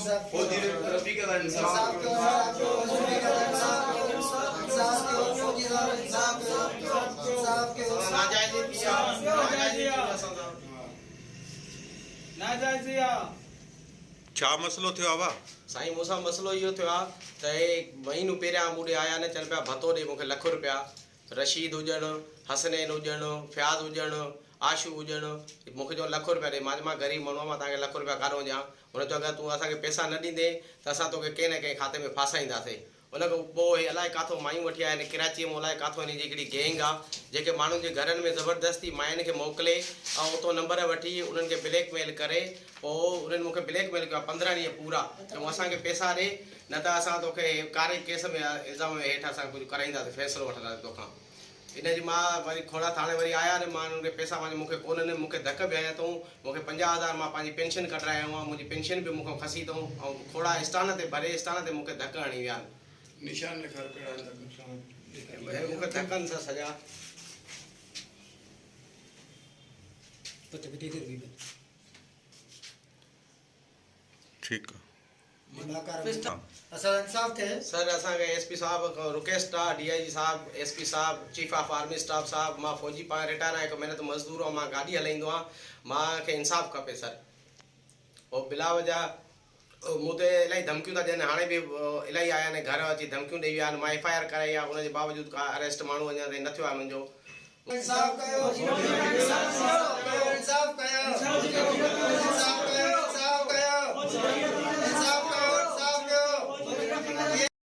फौजी ने तरक्की का इंसाफ छा मसलो थियो आवा साईं मूंसां मसलो इहो थियो आहे त हे महीनो पहिरियां मूं ॾे आया न चवनि पिया भतो ॾे मूंखे ₹1,00,000 रशीद हुजणु हसनैन हुजणु फ्याज़ हुजणु आशू हुजणु मूंखे चयो ₹1,00,000 ॾे मां ग़रीब माण्हू आहियां मां तव्हांखे ₹1,00,000 काॾो ॾियां हुन चयो अगरि तूं असांखे पैसा न ॾींदे त असां तोखे कंहिं न कंहिं खाते में फासाईंदासीं उन खां पोइ हे अलाए किथां मायूं वठी आया आहिनि कराचीअ में अलाए किथां हिन जी हिकिड़ी गैंग आहे जेके माण्हुनि जे घरनि में ज़बरदस्ती मायुनि खे मोकिले ऐं उतां नंबर वठी उन्हनि खे ब्लैकमेल करे पोइ उन्हनि मूंखे ब्लैकमेल कयो आहे 15 ॾींहं पूरा चयूं असांखे पैसा ॾे न त असां तोखे कारे केस में इल्ज़ाम में हेठि असां कुझु कराईंदासीं फ़ैसिलो वठंदासीं तोखां इन जी मां वरी खोड़ा थाणे वरी आया न मां उन्हनि खे पैसा मूंखे कोन्हनि मूंखे धक बि हयां अथऊं मूंखे 50,000 मां पंहिंजी पेंशन कढाया आहियूं मुंहिंजी पेंशन बि मूंखां खसी अथऊं ऐं खोड़ा स्टान ते भरे स्टान ते मूंखे धक हणी विया आहिनि निशान लिखा कड़ा मूंखे धकनि सां सॼा ठीक सर असांखे एसपी साहब रिक्वेस्ट आहे डीआईजी साहब एसपी साहब चीफ ऑफ आर्मी स्टाफ साहब मां फौजी पाण रिटायर आहियां हिकु महिनत मज़दूर ऐं मां गाॾी हलाईंदो आहियां मूंखे इंसाफ़ खपे सर पोइ बिला वजह मूं ते इलाही धमकियूं था ॾियनि हाणे बि इलाही आया आहिनि घर अची धमकियूं ॾेई विया आहिनि मां FIR कराई आहे उनजे बावजूद का अरेस्ट माण्हू अञा ताईं न थियो आहे मुंहिंजो इंसाफ कयो